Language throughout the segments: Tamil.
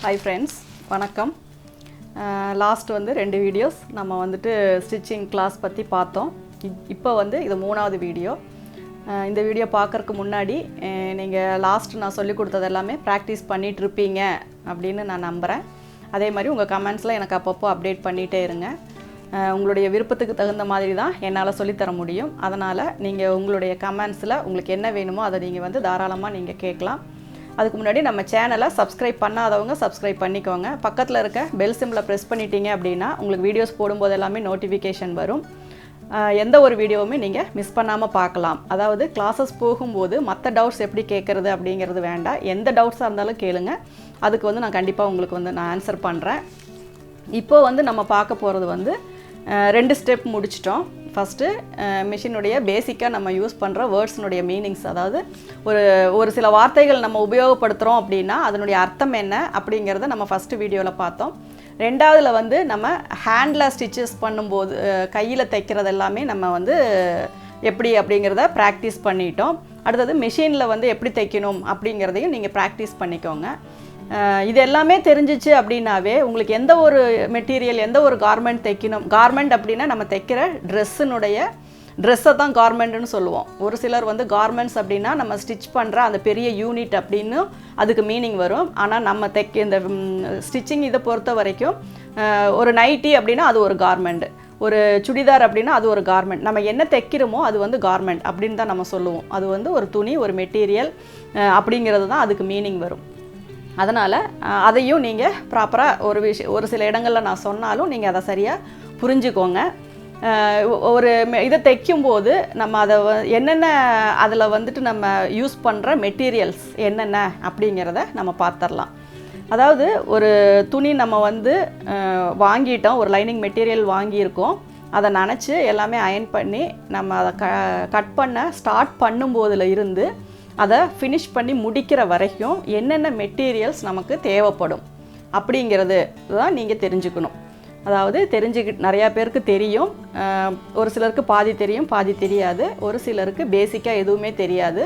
Hi friends, வணக்கம். லாஸ்ட் வந்து 2 வீடியோஸ் நம்ம வந்துட்டு ஸ்டிச்சிங் கிளாஸ் பற்றி பார்த்தோம். இப்போ வந்து இது 3வது வீடியோ. இந்த வீடியோ பார்க்கறதுக்கு முன்னாடி நீங்கள் லாஸ்ட் நான் சொல்லி கொடுத்தது எல்லாமே ப்ராக்டிஸ் பண்ணிகிட்ருப்பீங்க அப்படின்னு நான் நம்புகிறேன். அதே மாதிரி உங்கள் கமெண்ட்ஸில் எனக்கு அப்பப்போ அப்டேட் பண்ணிகிட்டே இருங்க. உங்களுடைய விருப்பத்துக்கு தகுந்த மாதிரி தான் என்னால் சொல்லித்தர முடியும். அதனால் நீங்கள் உங்களுடைய கமெண்ட்ஸில் உங்களுக்கு என்ன வேணுமோ அதை நீங்கள் வந்து தாராளமாக நீங்கள் கேட்கலாம். அதுக்கு முன்னாடி நம்ம சேனலை சப்ஸ்கிரைப் பண்ணாதவங்க சப்ஸ்கிரைப் பண்ணிக்கோங்க. பக்கத்தில் இருக்க பெல் சிம்பிளை ப்ரெஸ் பண்ணிட்டீங்க அப்படின்னா உங்களுக்கு வீடியோஸ் போடும்போது எல்லாமே நோட்டிஃபிகேஷன் வரும். எந்த ஒரு வீடியோவுமே நீங்கள் மிஸ் பண்ணாமல் பார்க்கலாம். அதாவது கிளாஸஸ் போகும்போது மற்ற டவுட்ஸ் எப்படி கேட்குறது அப்படிங்கிறது வேண்டாம். எந்த டவுட்ஸாக இருந்தாலும் கேளுங்க. அதுக்கு வந்து நான் கண்டிப்பாக உங்களுக்கு வந்து நான் ஆன்சர் பண்ணுறேன். இப்போ வந்து நம்ம பார்க்க போகிறது வந்து 2 ஸ்டெப் முடிச்சிட்டோம். ஃபஸ்ட்டு மிஷினுடைய பேசிக்காக நம்ம யூஸ் பண்ணுற வேர்ட்ஸினுடைய மீனிங்ஸ், அதாவது ஒரு சில வார்த்தைகள் நம்ம உபயோகப்படுத்துகிறோம் அப்படின்னா அதனுடைய அர்த்தம் என்ன அப்படிங்கிறத நம்ம ஃபஸ்ட்டு வீடியோவில் பார்த்தோம். 2வதுல வந்து நம்ம ஹேண்டில் ஸ்டிச்சஸ் பண்ணும்போது கையில் தைக்கிறது எல்லாமே நம்ம வந்து எப்படி அப்படிங்கிறத ப்ராக்டிஸ் பண்ணிட்டோம். அடுத்தது மிஷினில் வந்து எப்படி தைக்கணும் அப்படிங்கிறதையும் நீங்கள் ப்ராக்டிஸ் பண்ணிக்கோங்க. இது எல்லாமே தெரிஞ்சிச்சு அப்படின்னாவே உங்களுக்கு எந்த ஒரு மெட்டீரியல், எந்த ஒரு கார்மெண்ட் தைக்கணும், கார்மெண்ட் அப்படின்னா நம்ம தைக்கிற ட்ரெஸ்ஸை தான் கார்மெண்ட்னு சொல்லுவோம். ஒரு சிலர் வந்து கார்மெண்ட்ஸ் அப்படின்னா நம்ம ஸ்டிச் பண்ணுற அந்த பெரிய யூனிட் அப்படின்னு அதுக்கு மீனிங் வரும். ஆனால் நம்ம இந்த ஸ்டிச்சிங் இதை பொறுத்த வரைக்கும் ஒரு நைட்டி அப்படின்னா அது ஒரு கார்மெண்ட், ஒரு சுடிதார் அப்படின்னா அது ஒரு கார்மெண்ட். நம்ம என்ன தைக்கிறோமோ அது வந்து கார்மெண்ட் அப்படின்னு தான் நம்ம சொல்லுவோம். அது வந்து ஒரு துணி, ஒரு மெட்டீரியல் அப்படிங்கிறது தான் அதுக்கு மீனிங் வரும். அதனால் அதையும் நீங்கள் ப்ராப்பராக ஒரு சில இடங்களில் நான் சொன்னாலும் நீங்கள் அதை சரியாக புரிஞ்சுக்கோங்க. ஒரு இதை தைக்கும்போது நம்ம அதை என்னென்ன அதில் வந்துட்டு நம்ம யூஸ் பண்ணுற மெட்டீரியல்ஸ் என்னென்ன அப்படிங்கிறத நம்ம பார்த்துடலாம். அதாவது ஒரு துணி நம்ம வந்து வாங்கிட்டோம், ஒரு லைனிங் மெட்டீரியல் வாங்கியிருக்கோம், அதை நனைச்சி எல்லாமே அயன் பண்ணி நம்ம அதை கட் பண்ண ஸ்டார்ட் பண்ணும்போதில் இருந்து அதை ஃபினிஷ் பண்ணி முடிக்கிற வரைக்கும் என்னென்ன மெட்டீரியல்ஸ் நமக்கு தேவைப்படும் அப்படிங்கிறது தான் நீங்கள் தெரிஞ்சுக்கணும். அதாவது நிறையா பேருக்கு தெரியும், ஒரு சிலருக்கு பாதி தெரியும், பாதி தெரியாது, ஒரு சிலருக்கு பேசிக்காக எதுவுமே தெரியாது.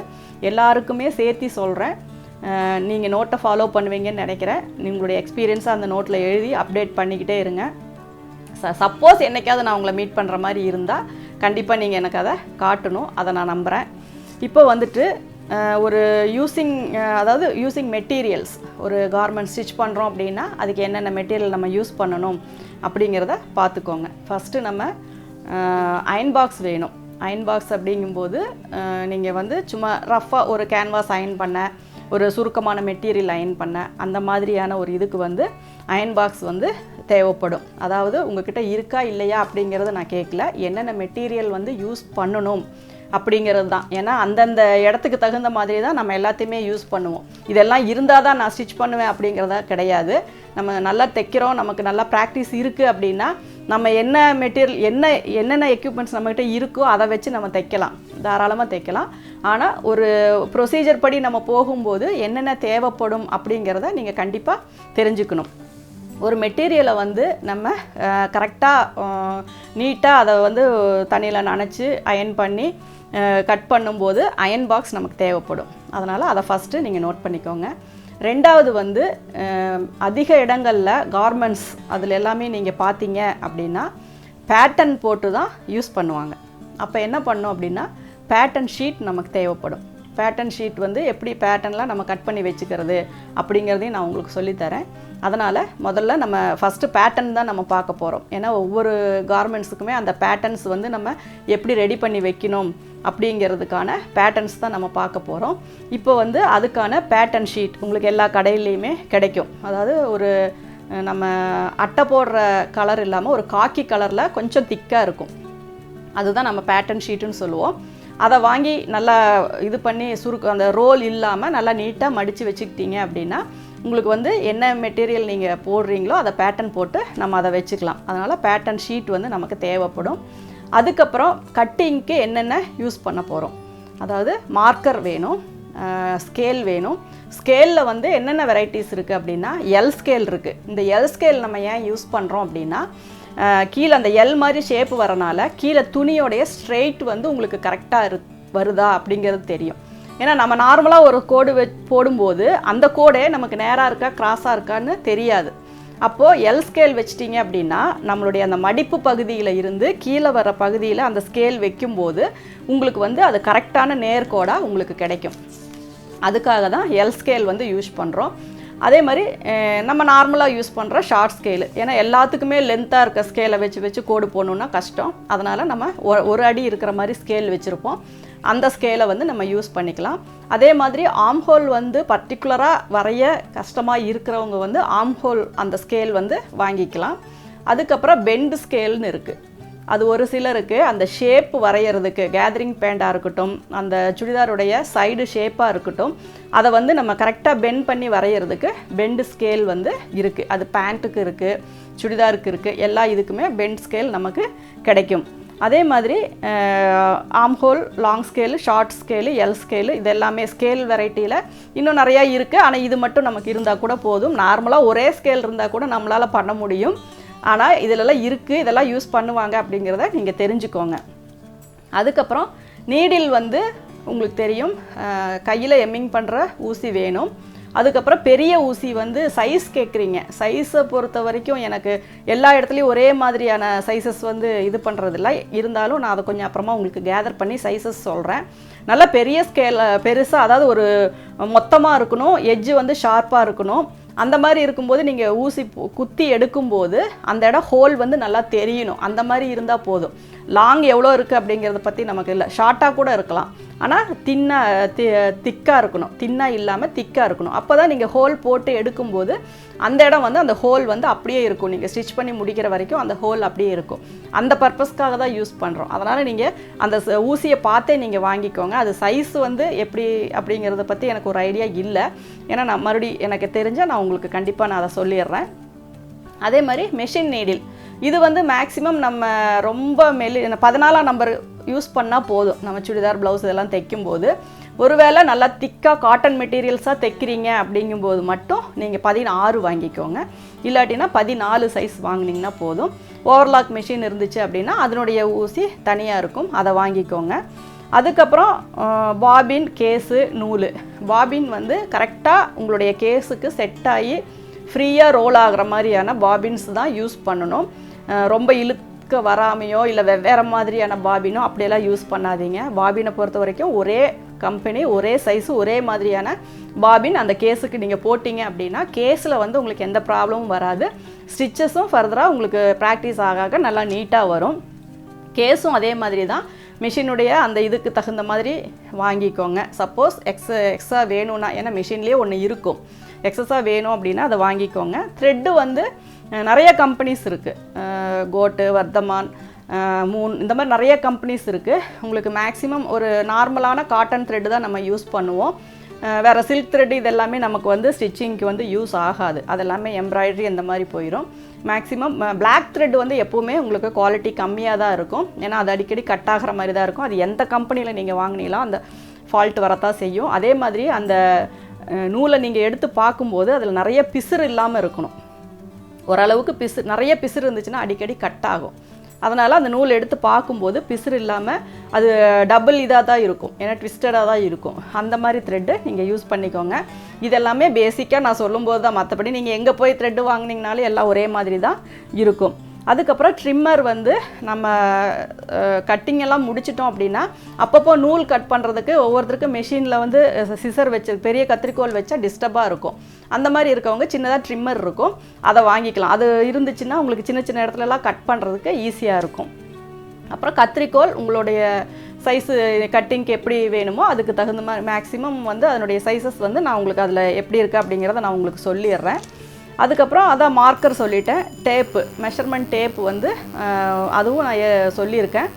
எல்லாருக்குமே சேர்த்து சொல்கிறேன். நீங்கள் நோட்டை ஃபாலோ பண்ணுவீங்கன்னு நினைக்கிறேன். உங்களுடைய எக்ஸ்பீரியன்ஸாக அந்த நோட்டில் எழுதி அப்டேட் பண்ணிக்கிட்டே இருங்க. சப்போஸ் என்னைக்காவது நான் உங்களை மீட் பண்ணுற மாதிரி இருந்தால் கண்டிப்பாக நீங்கள் எனக்கு அதை காட்டணும். அதை நான் நம்புகிறேன். இப்போ வந்துட்டு ஒரு யூஸிங் மெட்டீரியல்ஸ், ஒரு கார்மெண்ட் ஸ்டிச் பண்ணுறோம் அப்படின்னா அதுக்கு என்னென்ன மெட்டீரியல் நம்ம யூஸ் பண்ணணும் அப்படிங்கிறத பார்த்துக்கோங்க. ஃபஸ்ட்டு நம்ம அயன் பாக்ஸ் வேணும். அயன் பாக்ஸ் அப்படிங்கும்போது நீங்கள் வந்து சும்மா ரஃப்பாக ஒரு கேன்வாஸ் அயன் பண்ண, ஒரு சுருக்கமான மெட்டீரியல் அயன் பண்ண, அந்த மாதிரியான ஒரு இதுக்கு வந்து அயன் பாக்ஸ் வந்து தேவைப்படும். அதாவது உங்கள்கிட்ட இருக்கா இல்லையா அப்படிங்கிறத நான் கேட்கல, என்னென்ன மெட்டீரியல் வந்து யூஸ் பண்ணணும் அப்படிங்கிறது தான். ஏன்னா அந்தந்த இடத்துக்கு தகுந்த மாதிரி தான் நம்ம எல்லாத்தையுமே யூஸ் பண்ணுவோம். இதெல்லாம் இருந்தால் தான் நான் ஸ்டிச் பண்ணுவேன் அப்படிங்கிறதா கிடையாது. நம்ம நல்லா தைக்கிறோம், நமக்கு நல்லா ப்ராக்டிஸ் இருக்குது அப்படின்னா நம்ம என்ன மெட்டீரியல் என்னென்ன எக்யூப்மெண்ட்ஸ் நம்மகிட்ட இருக்கோ அதை வச்சு நம்ம தைக்கலாம், தாராளமாக தைக்கலாம். ஆனால் ஒரு ப்ரொசீஜர் படி நம்ம போகும்போது என்னென்ன தேவைப்படும் அப்படிங்கிறத நீங்கள் கண்டிப்பாக தெரிஞ்சுக்கணும். ஒரு மெட்டீரியலை வந்து நம்ம கரெக்டாக நீட்டாக அதை வந்து தண்ணியில் நனைச்சி அயன் பண்ணி கட் பண்ணும்போது அயன் பாக்ஸ் நமக்கு தேவைப்படும். அதனால் அதை ஃபஸ்ட்டு நீங்கள் நோட் பண்ணிக்கோங்க. 2வது வந்து அதிக இடங்களில் கார்மெண்ட்ஸ் அதில் எல்லாமே நீங்கள் பார்த்தீங்க அப்படின்னா பேட்டர்ன் போட்டு தான் யூஸ் பண்ணுவாங்க. அப்போ என்ன பண்ணோம் அப்படின்னா பேட்டர்ன் ஷீட் நமக்கு தேவைப்படும். பேட்டர்ன் ஷீட் வந்து எப்படி பேட்டர்ன்லாம் நம்ம கட் பண்ணி வச்சுக்கிறது அப்படிங்கிறதையும் நான் உங்களுக்கு சொல்லித்தரேன். அதனால் முதல்ல நம்ம ஃபஸ்ட்டு பேட்டர்ன் தான் நம்ம பார்க்க போகிறோம். ஏன்னா ஒவ்வொரு கார்மெண்ட்ஸுக்குமே அந்த பேட்டர்ன்ஸ் வந்து நம்ம எப்படி ரெடி பண்ணி வைக்கணும் அப்படிங்கிறதுக்கான பேட்டர்ன்ஸ் தான் நம்ம பார்க்க போகிறோம். இப்போ வந்து அதுக்கான பேட்டர்ன் ஷீட் உங்களுக்கு எல்லா கடையிலையுமே கிடைக்கும். அதாவது ஒரு நம்ம அட்டை போடுற கலர் இல்லாமல் ஒரு காக்கி கலரில் கொஞ்சம் திக்காக இருக்கும், அதுதான் நம்ம பேட்டர்ன் ஷீட்டுன்னு சொல்லுவோம். அதை வாங்கி நல்லா இது பண்ணி அந்த ரோல் இல்லாமல் நல்லா நீட்டாக மடித்து வச்சுக்கிட்டீங்க அப்படின்னா உங்களுக்கு வந்து என்ன மெட்டீரியல் நீங்கள் போடுறீங்களோ அதை பேட்டர்ன் போட்டு நம்ம அதை வச்சுக்கலாம். அதனால் பேட்டர்ன் ஷீட் வந்து நமக்கு தேவைப்படும். அதுக்கப்புறம் கட்டிங்க்கு என்னென்ன யூஸ் பண்ண போகிறோம், அதாவது மார்க்கர் வேணும், ஸ்கேல் வேணும். ஸ்கேலில் வந்து என்னென்ன வெரைட்டிஸ் இருக்குது அப்படின்னா எல் ஸ்கேல் இருக்குது. இந்த எல் ஸ்கேல் நம்ம ஏன் யூஸ் பண்ணுறோம் அப்படின்னா கீழே அந்த எல் மாதிரி ஷேப்பு வரனால கீழே துணியோடைய ஸ்ட்ரெயிட் வந்து உங்களுக்கு கரெக்டாக வருதா அப்படிங்கிறது தெரியும். ஏன்னா நம்ம நார்மலாக ஒரு கோடு போடும்போது அந்த கோடே நமக்கு நேராக இருக்கா கிராஸாக இருக்கான்னு தெரியாது. அப்போது எல் ஸ்கேல் வச்சிட்டிங்க அப்படின்னா நம்மளுடைய அந்த மடிப்பு பகுதியில் இருந்து கீழே வர பகுதியில் அந்த ஸ்கேல் வைக்கும்போது உங்களுக்கு வந்து அது கரெக்டான நேர்கோடாக உங்களுக்கு கிடைக்கும். அதுக்காக தான் எல் ஸ்கேல் வந்து யூஸ் பண்ணுறோம். அதே மாதிரி நம்ம நார்மலாக யூஸ் பண்ணுற ஷார்ட் ஸ்கேலு, ஏன்னா எல்லாத்துக்குமே லென்த்தாக இருக்க ஸ்கேலை வச்சு கோடு போடணுன்னா கஷ்டம். அதனால் நம்ம ஒரு அடி இருக்கிற மாதிரி ஸ்கேல் வச்சுருப்போம். அந்த ஸ்கேலை வந்து நம்ம யூஸ் பண்ணிக்கலாம். அதே மாதிரி ஆம்ஹோல் வந்து பர்டிகுலராக வரைய கஷ்டமாக இருக்கிறவங்க வந்து ஆம்ஹோல் அந்த ஸ்கேல் வந்து வாங்கிக்கலாம். அதுக்கப்புறம் பெண்டு ஸ்கேல்னு இருக்குது. அது ஒரு சிலருக்கு அந்த ஷேப் வரைகிறதுக்கு, கேதரிங் பேண்டாக இருக்கட்டும், அந்த சுடிதாருடைய சைடு ஷேப்பாக இருக்கட்டும், அதை வந்து நம்ம கரெக்டாக பெண்ட் பண்ணி வரைகிறதுக்கு பெண்டு ஸ்கேல் வந்து இருக்குது. அது பேண்ட்டுக்கு இருக்குது, சுடிதாருக்கு இருக்குது, எல்லா இதுக்குமே பெண்ட் ஸ்கேல் நமக்கு கிடைக்கும். அதே மாதிரி armhole, long scale, short scale, L scale, இது எல்லாமே ஸ்கேல் வெரைட்டியில் இன்னும் நிறையா இருக்குது. ஆனால் இது மட்டும் நமக்கு இருந்தால் கூட போதும். நார்மலாக ஒரே ஸ்கேல் இருந்தால் கூட நம்மளால் பண்ண முடியும். ஆனால் இதிலெல்லாம் இருக்குது, இதெல்லாம் யூஸ் பண்ணுவாங்க அப்படிங்கிறத நீங்கள் தெரிஞ்சுக்கோங்க. அதுக்கப்புறம் நீடில் வந்து உங்களுக்கு தெரியும், கையில் எம்மிங் பண்ணுற ஊசி வேணும். அதுக்கப்புறம் பெரிய ஊசி வந்து சைஸ் கேட்குறீங்க. சைஸை பொறுத்த வரைக்கும் எனக்கு எல்லா இடத்துலையும் ஒரே மாதிரியான சைஸஸ் வந்து இது பண்ணுறதில்ல. இருந்தாலும் நான் அதை கொஞ்சம் அப்புறமா உங்களுக்கு கேதர் பண்ணி சைஸஸ் சொல்கிறேன். நல்லா பெரிய ஸ்கேல், பெருசாக, அதாவது ஒரு மொத்தமாக இருக்கணும், எட்ஜு வந்து ஷார்ப்பாக இருக்கணும். அந்த மாதிரி இருக்கும்போது நீங்கள் ஊசி குத்தி எடுக்கும்போது அந்த இடம் ஹோல் வந்து நல்லா தெரியணும். அந்த மாதிரி இருந்தால் போதும். லாங் எவ்வளோ இருக்குது அப்படிங்கிறத பற்றி நமக்கு இல்லை. ஷார்ட்டாக கூட இருக்கலாம், ஆனால் திக்காக இருக்கணும். தின்னாக இல்லாமல் திக்காக இருக்கணும். அப்போ தான் நீங்கள் ஹோல் போட்டு எடுக்கும்போது அந்த இடம் வந்து அந்த ஹோல் வந்து அப்படியே இருக்கும். நீங்கள் ஸ்டிச் பண்ணி முடிக்கிற வரைக்கும் அந்த ஹோல் அப்படியே இருக்கும். அந்த பர்பஸ்க்காக தான் யூஸ் பண்ணுறோம். அதனால் நீங்கள் அந்த ஊசியை பார்த்தே நீங்கள் வாங்கிக்கோங்க. அது சைஸ் வந்து எப்படி அப்படிங்கிறத பற்றி எனக்கு ஒரு ஐடியா இல்லை. ஏன்னா நான் மறுபடியும் எனக்கு தெரிஞ்சால் நான் உங்களுக்கு கண்டிப்பாக நான் அதை சொல்லிடுறேன். அதே மாதிரி மெஷின் நீடில், இது வந்து மேக்ஸிமம் நம்ம ரொம்ப 14ஆம் நம்பர் யூஸ் பண்ணால் போதும். நம்ம சுடிதார், ப்ளவுஸ் இதெல்லாம் தைக்கும்போது ஒருவேளை நல்லா திக்காக காட்டன் மெட்டீரியல்ஸாக தைக்கிறீங்க அப்படிங்கும்போது மட்டும் நீங்கள் 16 வாங்கிக்கோங்க. இல்லாட்டினா 14 சைஸ் வாங்கினீங்கன்னா போதும். ஓவர்லாக் மிஷின் இருந்துச்சு அப்படின்னா அதனுடைய ஊசி தனியாக இருக்கும், அதை வாங்கிக்கோங்க. அதுக்கப்புறம் பாபின், கேஸு, நூல். பாபின் வந்து கரெக்டாக உங்களுடைய கேஸுக்கு செட் ஆகி ஃப்ரீயாக ரோல் ஆகிற மாதிரியான பாபின்ஸ் தான் யூஸ் பண்ணணும். ரொம்ப இழுக்க வராமையோ இல்லை வெவ்வேறு மாதிரியான பாபினோ அப்படியெல்லாம் யூஸ் பண்ணாதீங்க. பாபினை பொறுத்த வரைக்கும் ஒரே கம்பெனி, ஒரே சைஸு, ஒரே மாதிரியான பாபின் அந்த கேஸுக்கு நீங்கள் போட்டிங்க அப்படின்னா கேஸில் வந்து உங்களுக்கு எந்த ப்ராப்ளமும் வராது. ஸ்டிச்சஸும் ஃபர்தராக உங்களுக்கு ப்ராக்டிஸ் ஆக நல்லா நீட்டாக வரும். கேஸும் அதே மாதிரி தான். மிஷினுடைய அந்த இதுக்கு தகுந்த மாதிரி வாங்கிக்கோங்க. சப்போஸ் எக்ஸ்ட்ரா வேணும்னா, ஏன்னா மிஷின்லேயே ஒன்று இருக்கும், எக்ஸஸாக வேணும் அப்படின்னா அதை வாங்கிக்கோங்க. த்ரெட்டு வந்து நிறைய கம்பெனிஸ் இருக்குது. கோட்டு, வர்தமான், மூன், இந்த மாதிரி நிறைய கம்பெனிஸ் இருக்குது. உங்களுக்கு மேக்ஸிமம் ஒரு நார்மலான காட்டன் த்ரெட்டு தான் நம்ம யூஸ் பண்ணுவோம். வேறு சில்க் த்ரெட் இதெல்லாமே நமக்கு வந்து ஸ்டிச்சிங்க்கு வந்து யூஸ் ஆகாது. அதெல்லாமே எம்ப்ராய்டரி இந்த மாதிரி போயிடும். மேக்ஸிமம் பிளாக் த்ரெட் வந்து எப்போவுமே உங்களுக்கு குவாலிட்டி கம்மியாக தான் இருக்கும். ஏன்னா அது அடிக்கடி கட் ஆகிற மாதிரி தான் இருக்கும். அது எந்த கம்பெனியில் நீங்கள் வாங்கினீங்களோ அந்த ஃபால்ட் வரத்தான் செய்யும். அதே மாதிரி அந்த நூலை நீங்கள் எடுத்து பார்க்கும்போது அதில் நிறைய பிசுறு இல்லாமல் இருக்கணும். ஓரளவுக்கு நிறைய பிசுறு இருந்துச்சுன்னா அடிக்கடி கட் ஆகும். அதனால் அந்த நூல் எடுத்து பார்க்கும்போது பிசுறு இல்லாமல் அது டபுள் இதாக தான் இருக்கும், ஏன்னா ட்விஸ்டடாக தான் இருக்கும். அந்த மாதிரி த்ரெட்டு நீங்கள் யூஸ் பண்ணிக்கோங்க. இதெல்லாமே பேசிக்காக நான் சொல்லும்போது தான். மற்றபடி நீங்கள் எங்கே போய் த்ரெட்டு வாங்கினீங்கனாலும் எல்லாம் ஒரே மாதிரி தான் இருக்கும். அதுக்கப்புறம் ட்ரிம்மர் வந்து நம்ம கட்டிங் எல்லாம் முடிச்சிட்டோம் அப்படின்னா அப்பப்போ நூல் கட் பண்ணுறதுக்கு ஒவ்வொருத்தருக்கும் மெஷினில் வந்து சிசர் வச்சு பெரிய கத்திரிக்கோல் வச்சா டிஸ்டர்பாக இருக்கும். அந்த மாதிரி இருக்கவங்க சின்னதாக ட்ரிம்மர் இருக்கும், அதை வாங்கிக்கலாம். அது இருந்துச்சுன்னா உங்களுக்கு சின்ன சின்ன இடத்துலலாம் கட் பண்ணுறதுக்கு ஈஸியாக இருக்கும். அப்புறம் கத்திரிக்கோல் உங்களுடைய சைஸு கட்டிங்க்கு எப்படி வேணுமோ அதுக்கு தகுந்த மாதிரி மேக்ஸிமம் வந்து அதனுடைய சைஸஸ் வந்து நான் உங்களுக்கு அதில் எப்படி இருக்குது அப்படிங்கிறத நான் உங்களுக்கு சொல்லிடுறேன். அதுக்கப்புறம் அதான் மார்க்கர் சொல்லிட்டேன். டேப்பு, மெஷர்மெண்ட் டேப்பு வந்து அதுவும் நான் சொல்லியிருக்கேன்.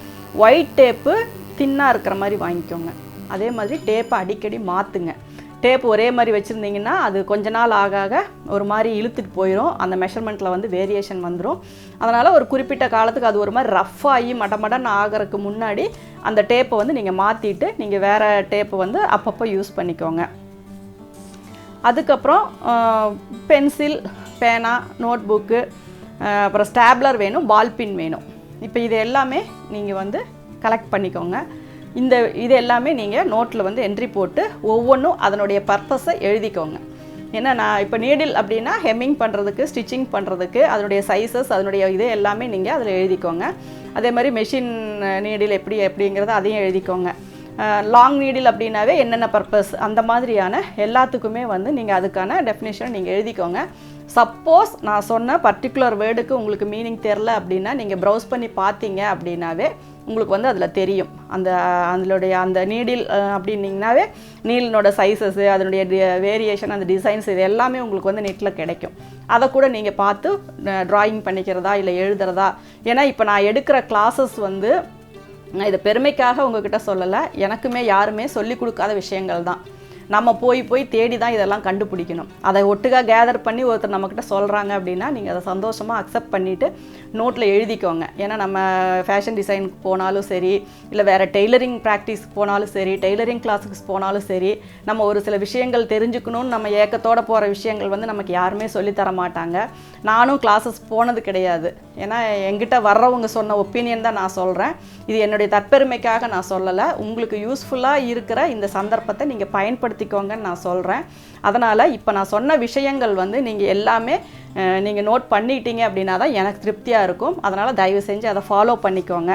ஒயிட் டேப்பு தின்னாக இருக்கிற மாதிரி வாங்கிக்கோங்க. அதே மாதிரி டேப்பை அடிக்கடி மாற்றுங்க. டேப் ஒரே மாதிரி வச்சுருந்தீங்கன்னா அது கொஞ்ச நாள் ஆக ஒரு மாதிரி இழுத்துட்டு போயிடும். அந்த மெஷர்மெண்ட்டில் வந்து வேரியேஷன் வந்துடும். அதனால் ஒரு குறிப்பிட்ட காலத்துக்கு அது ஒரு மாதிரி ரஃப் ஆகி மடமடன்னு ஆகிறதுக்கு முன்னாடி அந்த டேப்பை வந்து நீங்கள் மாற்றிட்டு நீங்கள் வேறு டேப்பை வந்து அப்பப்போ யூஸ் பண்ணிக்கோங்க. அதுக்கப்புறம் பென்சில், பேனா, நோட் புக்கு, அப்புறம் ஸ்டாப்லர் வேணும், பால் பின் வேணும். இப்போ இது எல்லாமே நீங்கள் வந்து கலெக்ட் பண்ணிக்கோங்க. இது எல்லாமே நீங்கள் நோட்டில் வந்து என்ட்ரி போட்டு ஒவ்வொன்றும் அதனுடைய பர்பஸை எழுதிக்கோங்க. ஏன்னா நான் இப்போ நீடில் அப்படின்னா ஹெம்மிங் பண்ணுறதுக்கு, ஸ்டிச்சிங் பண்ணுறதுக்கு அதனுடைய சைஸஸ், அதனுடைய இது எல்லாமே நீங்கள் அதில் எழுதிக்கோங்க. அதே மாதிரி மெஷின் நீடில் எப்படிங்கிறத அதையும் எழுதிக்கோங்க. லாங் நீடில் அப்படின்னாவே என்னென்ன பர்பஸ் அந்த மாதிரியான எல்லாத்துக்குமே வந்து நீங்கள் அதுக்கான டெஃபினேஷன் நீங்கள் எழுதிக்கோங்க. சப்போஸ் நான் சொன்ன பர்டிகுலர் வேர்டுக்கு உங்களுக்கு மீனிங் தெரில அப்படின்னா நீங்கள் ப்ரௌஸ் பண்ணி பார்த்தீங்க அப்படின்னாவே உங்களுக்கு வந்து அதில் தெரியும். அந்த நீடில் அப்படின்னிங்கனாவே நீலினோட சைஸஸ்ஸு, அதனுடைய வேரியேஷன், அந்த டிசைன்ஸ் இது எல்லாமே உங்களுக்கு வந்து நெட்டில் கிடைக்கும். அதை கூட நீங்கள் பார்த்து ட்ராயிங் பண்ணிக்கிறதா இல்லை எழுதுறதா. ஏன்னா இப்போ நான் எடுக்கிற கிளாஸஸ் வந்து நான் இதை பெருமைக்காக உங்ககிட்ட சொல்லலை, எனக்குமே யாருமே சொல்லி கொடுக்காத விஷயங்கள் தான். நம்ம போய் தேடி தான் இதெல்லாம் கண்டுபிடிக்கணும். அதை ஒட்டுக்காக கேதர் பண்ணி ஒருத்தர் நம்மக்கிட்ட சொல்கிறாங்க அப்படின்னா நீங்கள் அதை சந்தோஷமாக அக்செப்ட் பண்ணிவிட்டு நோட்டில் எழுதிக்கோங்க. ஏன்னா நம்ம ஃபேஷன் டிசைனுக்கு போனாலும் சரி, இல்லை வேறு டெய்லரிங் ப்ராக்டிஸ்க்கு போனாலும் சரி, டெய்லரிங் கிளாஸுக்கு போனாலும் சரி, நம்ம ஒரு சில விஷயங்கள் தெரிஞ்சுக்கணும்னு நம்ம ஏக்கத்தோடு போகிற விஷயங்கள் வந்து நமக்கு யாருமே சொல்லித்தர மாட்டாங்க. நானும் கிளாஸஸ் போனது கிடையாது. ஏன்னா என்கிட்ட வர்றவங்க சொன்ன ஒப்பீனியன் தான் நான் சொல்கிறேன். இது என்னுடைய தற்பெருமைக்காக நான் சொல்லலை. உங்களுக்கு யூஸ்ஃபுல்லாக இருக்கிற இந்த சந்தர்ப்பத்தை நீங்கள் பயன்படுத்திக்கோங்கன்னு நான் சொல்கிறேன். அதனால் இப்போ நான் சொன்ன விஷயங்கள் வந்து நீங்கள் எல்லாமே நீங்கள் நோட் பண்ணிட்டீங்க அப்படின்னா தான் எனக்கு திருப்தியாக இருக்கும். அதனால் தயவு செஞ்சு அதை ஃபாலோ பண்ணிக்கோங்க.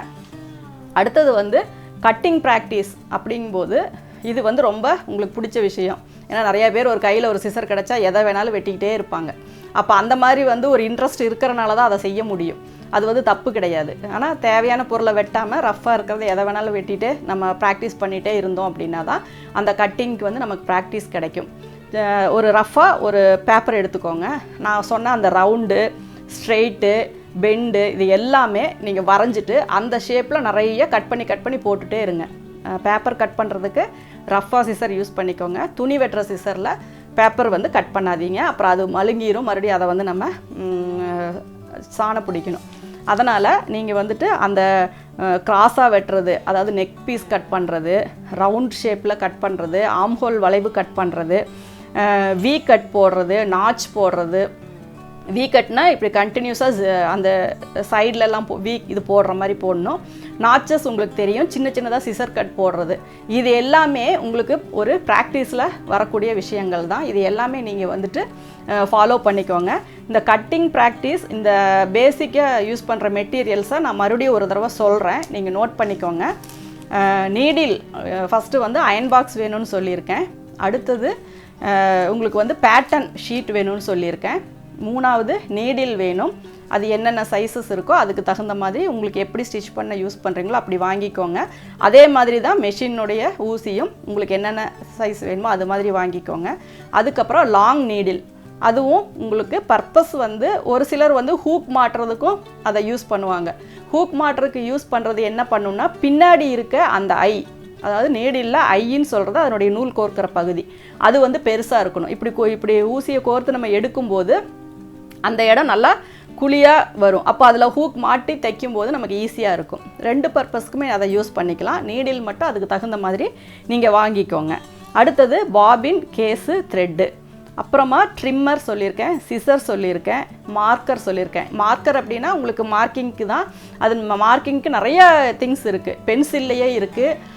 அடுத்தது வந்து கட்டிங் ப்ராக்டிஸ் அப்படிங்கும்போது இது வந்து ரொம்ப உங்களுக்கு பிடிச்ச விஷயம். ஏன்னா நிறைய பேர் ஒரு கையில் ஒரு சிசர் கிடச்சா எதை வேணாலும் வெட்டிக்கிட்டே இருப்பாங்க. அப்போ அந்த மாதிரி வந்து ஒரு இன்ட்ரெஸ்ட் இருக்கிறனால தான் அதை செய்ய முடியும். அது வந்து தப்பு கிடையாது. ஆனால் தேவையான பொருளை வெட்டாமல் ரஃப்பாக இருக்கிறத எதை வேணாலும் வெட்டிட்டு நம்ம ப்ராக்டிஸ் பண்ணிகிட்டே இருந்தோம் அப்படின்னா தான் அந்த கட்டிங்க்கு வந்து நமக்கு ப்ராக்டிஸ் கிடைக்கும். ஒரு ரஃப்பாக ஒரு பேப்பர் எடுத்துக்கோங்க. நான் சொன்ன அந்த ரவுண்டு, ஸ்ட்ரெயிட்டு, பெண்டு இது எல்லாமே நீங்கள் வரைஞ்சிட்டு அந்த ஷேப்பில் நிறைய கட் பண்ணி போட்டுகிட்டே இருங்க. பேப்பர் கட் பண்ணுறதுக்கு ரஃப்பாக சிசர் யூஸ் பண்ணிக்கோங்க. துணி வெட்டுற சிசரில் பேப்பர் வந்து கட் பண்ணாதீங்க. அப்புறம் அது மழுங்கிரும், மறுபடியும் அதை வந்து நம்ம சாண பிடிக்கணும். அதனால் நீங்கள் வந்துட்டு அந்த கிராஸாக வெட்டுறது, அதாவது நெக் பீஸ் கட் பண்ணுறது, ரவுண்ட் ஷேப்பில் கட் பண்ணுறது, ஆம்ஹோல் வளைவு கட் பண்ணுறது, வி கட் போடுறது, நாச் போடுறது. வி கட்னா இப்படி கண்டினியூஸாக அந்த சைட்லலாம் இது போடுற மாதிரி போடணும். நாச்சஸ் உங்களுக்கு தெரியும், சின்னதாக சிசர் கட் போடுறது. இது எல்லாமே உங்களுக்கு ஒரு ப்ராக்டிஸில் வரக்கூடிய விஷயங்கள் தான். இது எல்லாமே நீங்கள் வந்துட்டு ஃபாலோ பண்ணிக்கோங்க. இந்த கட்டிங் ப்ராக்டிஸ், இந்த பேசிக்காக யூஸ் பண்ணுற மெட்டீரியல்ஸை நான் மறுபடியும் ஒரு தடவை சொல்கிறேன், நீங்கள் நோட் பண்ணிக்கோங்க. நீடில் ஃபஸ்ட்டு வந்து அயன் பாக்ஸ் வேணும்னு சொல்லியிருக்கேன். அடுத்தது உங்களுக்கு வந்து பேட்டர்ன் ஷீட் வேணும்னு சொல்லியிருக்கேன். மூணாவது நீடில் வேணும். அது என்னென்ன சைஸஸ் இருக்கோ அதுக்கு தகுந்த மாதிரி உங்களுக்கு எப்படி ஸ்டிச் பண்ண யூஸ் பண்ணுறீங்களோ அப்படி வாங்கிக்கோங்க. அதே மாதிரி தான் மெஷினுடைய ஊசியும் உங்களுக்கு என்னென்ன சைஸ் வேணுமோ அது மாதிரி வாங்கிக்கோங்க. அதுக்கப்புறம் லாங் நீடில், அதுவும் உங்களுக்கு பர்பஸ் வந்து ஒரு சிலர் வந்து ஹூக் மாட்டுறதுக்கும் அதை யூஸ் பண்ணுவாங்க. ஹூக் மாட்டுறதுக்கு யூஸ் பண்ணுறது என்ன பண்ணுன்னா, பின்னாடி இருக்க அந்த அதாவது நீடில் ஐன்னு சொல்கிறது அதனுடைய நூல் கோர்க்கிற பகுதி, அது வந்து பெருசாக இருக்கணும். இப்படி ஊசியை கோர்த்து நம்ம எடுக்கும்போது அந்த இடம் நல்லா குழியாக வரும். அப்போ அதில் ஹூக் மாட்டி தைக்கும்போது நமக்கு ஈஸியாக இருக்கும். ரெண்டு பர்பஸ்க்குமே அதை யூஸ் பண்ணிக்கலாம். நீடில் மட்டும் அதுக்கு தகுந்த மாதிரி நீங்கள் வாங்கிக்கோங்க. அடுத்தது பாபின், கேஸு, த்ரெட்டு, அப்புறமா ட்ரிம்மர் சொல்லியிருக்கேன், சிசர் சொல்லியிருக்கேன், மார்க்கர் சொல்லியிருக்கேன். மார்க்கர் அப்படின்னா உங்களுக்கு மார்க்கிங்க்கு தான். அது மார்க்கிங்க்கு நிறைய திங்ஸ் இருக்குது. பென்சில்லையே இருக்குது,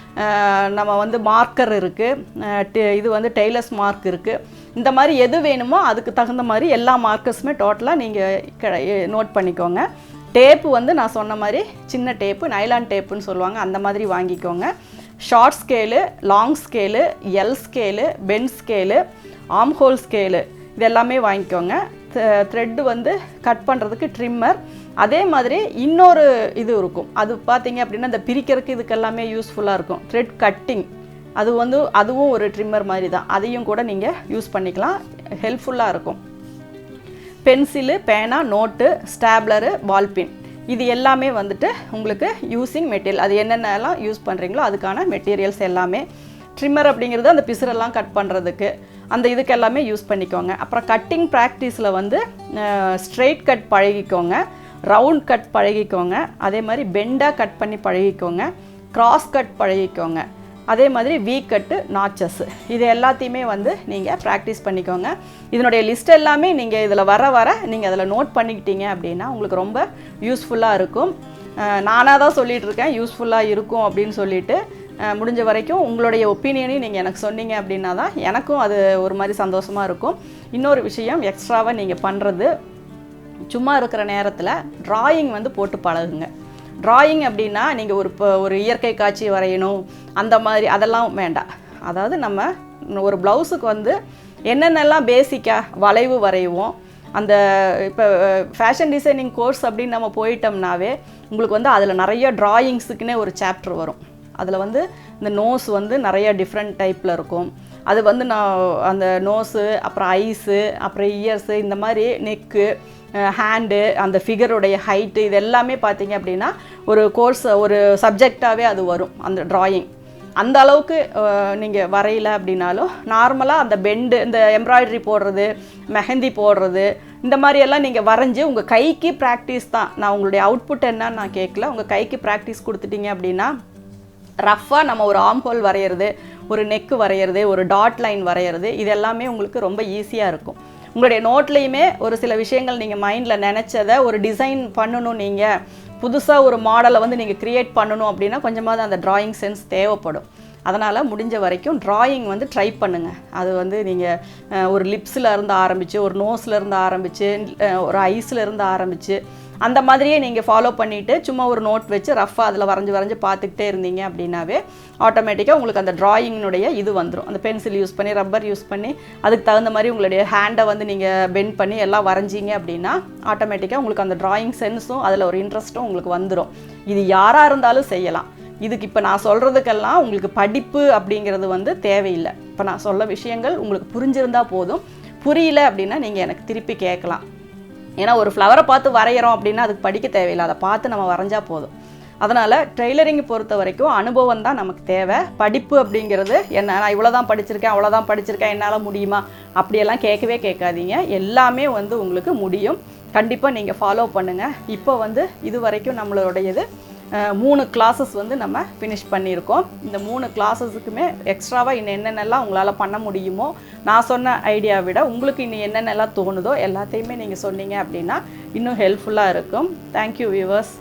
நம்ம வந்து மார்க்கர் இருக்குது, இது வந்து டெய்லர்ஸ் மார்க் இருக்குது. இந்த மாதிரி எது வேணுமோ அதுக்கு தகுந்த மாதிரி எல்லா மார்க்கர்ஸுமே டோட்டலாக நீங்கள் நோட் பண்ணிக்கோங்க. டேப்பு வந்து நான் சொன்ன மாதிரி சின்ன டேப்பு, நைலான் டேப்புன்னு சொல்லுவாங்க, அந்த மாதிரி வாங்கிக்கோங்க. Short scale, long scale, L scale, pen scale, armhole scale இது எல்லாமே வாங்கிக்கோங்க. த்ரெட்டு வந்து கட் பண்ணுறதுக்கு ட்ரிம்மர். அதே மாதிரி இன்னொரு இது இருக்கும், அது பார்த்தீங்க அப்படின்னா இந்த பிரிக்கிறதுக்கு இதுக்கெல்லாமே யூஸ்ஃபுல்லாக இருக்கும். த்ரெட் கட்டிங், அதுவும் ஒரு ட்ரிம்மர் மாதிரி தான். அதையும் கூட நீங்கள் யூஸ் பண்ணிக்கலாம், ஹெல்ப்ஃபுல்லாக இருக்கும். பென்சிலு, பேனா, நோட்டு, ஸ்டாப்லரு, பால்பின் இது எல்லாமே வந்துட்டு உங்களுக்கு யூஸிங் மெட்டீரியல். அது என்னென்னலாம் யூஸ் பண்ணுறீங்களோ அதுக்கான மெட்டீரியல்ஸ் எல்லாமே. ட்ரிம்மர் அப்படிங்கிறது அந்த பிசுரெல்லாம் கட் பண்ணுறதுக்கு, அந்த இதுக்கு எல்லாமே யூஸ் பண்ணிக்கோங்க. அப்புறம் கட்டிங் ப்ராக்டிஸில் வந்து ஸ்ட்ரெயிட் கட் பழகிக்கோங்க, ரவுண்ட் கட் பழகிக்கோங்க, அதே மாதிரி பெண்டாக கட் பண்ணி பழகிக்கோங்க, கிராஸ் கட் பழகிக்கோங்க, அதே மாதிரி வி கட்டு, நாச்சஸ் இது எல்லாத்தையுமே வந்து நீங்கள் ப்ராக்டிஸ் பண்ணிக்கோங்க. இதனுடைய லிஸ்ட் எல்லாமே நீங்கள் இதில் வர நீங்கள் அதில் நோட் பண்ணிக்கிட்டீங்க அப்படின்னா உங்களுக்கு ரொம்ப யூஸ்ஃபுல்லாக இருக்கும். நானாக தான் சொல்லிகிட்டு இருக்கேன் யூஸ்ஃபுல்லாக இருக்கும் அப்படின்னு சொல்லிட்டு. முடிஞ்ச வரைக்கும் உங்களுடைய ஒப்பீனியனையும் நீங்கள் எனக்கு சொன்னீங்க அப்படின்னா தான் எனக்கும் அது ஒரு மாதிரி சந்தோஷமாக இருக்கும். இன்னொரு விஷயம் எக்ஸ்ட்ராவாக நீங்கள் பண்ணுறது, சும்மா இருக்கிற நேரத்தில் ட்ராயிங் வந்து போட்டு பழகுங்க. ட்ராயிங் அப்படின்னா நீங்கள் ஒரு இயற்கை காட்சி வரையணும் அந்த மாதிரி அதெல்லாம் வேண்டாம். அதாவது நம்ம ஒரு ப்ளவுஸுக்கு வந்து என்னென்னலாம் பேசிக்காக வளைவு வரைவோம். அந்த இப்போ ஃபேஷன் டிசைனிங் கோர்ஸ் அப்படின்னு நம்ம போயிட்டோம்னாவே உங்களுக்கு வந்து அதில் நிறைய ட்ராயிங்ஸுக்குன்னே ஒரு சாப்டர் வரும். அதில் வந்து இந்த நோஸ் வந்து நிறைய டிஃப்ரெண்ட் டைப்பில் இருக்கும். அது வந்து நான் அந்த நோஸு, அப்புறம் ஐஸு, அப்புறம் இயர்ஸு, இந்த மாதிரி நெக்கு, ஹேண்டு, அந்த ஃபிகருடைய ஹைட்டு, இது எல்லாமே பார்த்தீங்க அப்படின்னா ஒரு கோர்ஸ், ஒரு சப்ஜெக்டாகவே அது வரும் அந்த ட்ராயிங். அந்த அளவுக்கு நீங்கள் வரையல அப்படின்னாலும் நார்மலாக அந்த பெண்டு, இந்த எம்ப்ராய்டரி போடுறது, மெஹந்தி போடுறது, இந்த மாதிரியெல்லாம் நீங்கள் வரைஞ்சி உங்கள் கைக்கு ப்ராக்டிஸ் தான். நான் உங்களுடைய அவுட்புட் என்னன்னு நான் கேட்கல. உங்கள் கைக்கு ப்ராக்டிஸ் கொடுத்துட்டீங்க அப்படின்னா ரஃப்பாக நம்ம ஒரு ஆர்ம் ஹோல் வரைகிறது, ஒரு நெக்கு வரைகிறது, ஒரு டாட் லைன் வரைகிறது, இது எல்லாமே உங்களுக்கு ரொம்ப ஈஸியாக இருக்கும். உங்களுடைய நோட்லேயுமே ஒரு சில விஷயங்கள் நீங்கள் மைண்டில் நினச்சதை ஒரு டிசைன் பண்ணணும், நீங்கள் புதுசாக ஒரு மாடலை வந்து நீங்கள் க்ரியேட் பண்ணணும் அப்படின்னா கொஞ்சமாவது அந்த ட்ராயிங் சென்ஸ் தேவைப்படும். அதனால் முடிஞ்ச வரைக்கும் ட்ராயிங் வந்து ட்ரை பண்ணுங்கள். அது வந்து நீங்கள் ஒரு லிப்ஸில் இருந்து ஆரம்பித்து, ஒரு நோஸில் இருந்து ஆரம்பித்து, ஒரு ஐஸில் இருந்து ஆரம்பித்து, அந்த மாதிரியே நீங்கள் ஃபாலோ பண்ணிவிட்டு சும்மா ஒரு நோட் வச்சு ரஃப்பாக அதில் வரைஞ்சி பார்த்துக்கிட்டே இருந்தீங்க அப்படின்னாவே ஆட்டோமேட்டிக்காக உங்களுக்கு அந்த ட்ராயிங்கினுடைய இது வந்துடும். அந்த பென்சில் யூஸ் பண்ணி, ரப்பர் யூஸ் பண்ணி, அதுக்கு தகுந்த மாதிரி உங்களுடைய ஹேண்டை வந்து நீங்கள் பெண்ட் பண்ணி எல்லாம் வரைஞ்சிங்க அப்படின்னா ஆட்டோமேட்டிக்காக உங்களுக்கு அந்த ட்ராயிங் சென்ஸும் அதில் ஒரு இன்ட்ரெஸ்ட்டும் உங்களுக்கு வந்துடும். இது யாராக இருந்தாலும் செய்யலாம். இதுக்கு இப்போ நான் சொல்கிறதுக்கெல்லாம் உங்களுக்கு படிப்பு அப்படிங்கிறது வந்து தேவையில்லை. இப்போ நான் சொல்ல விஷயங்கள் உங்களுக்கு புரிஞ்சிருந்தால் போதும். புரியல அப்படின்னா நீங்கள் எனக்கு திருப்பி கேட்கலாம். ஏன்னா ஒரு ஃப்ளவரை பார்த்து வரைகிறோம் அப்படின்னா அதுக்கு படிக்க தேவையில்லை, அதை பார்த்து நம்ம வரைஞ்சா போதும். அதனால் டெய்லரிங் பொறுத்த வரைக்கும் அனுபவம் தான் நமக்கு தேவை. படிப்பு அப்படிங்கிறது என்ன, நான் இவ்வளோ தான் படிச்சிருக்கேன், அவ்வளோதான் படிச்சிருக்கேன், என்னால் முடியுமா அப்படியெல்லாம் கேட்கவே கேட்காதீங்க. எல்லாமே வந்து உங்களுக்கு முடியும். கண்டிப்பாக நீங்கள் ஃபாலோ பண்ணுங்கள். இப்போ வந்து இது வரைக்கும் நம்மளுடையது 3 கிளாஸஸ் வந்து நம்ம ஃபினிஷ் பண்ணியிருக்கோம். இந்த 3 கிளாஸஸுக்குமே எக்ஸ்ட்ராவாக இன்னும் என்னென்னலாம் உங்களால் பண்ண முடியுமோ, நான் சொன்ன ஐடியாவை விட உங்களுக்கு இன்னும் என்னென்னலாம் தோணுதோ எல்லாத்தையுமே நீங்கள் சொன்னீங்க அப்படின்னா இன்னும் ஹெல்ப்ஃபுல்லாக இருக்கும். Thank you viewers.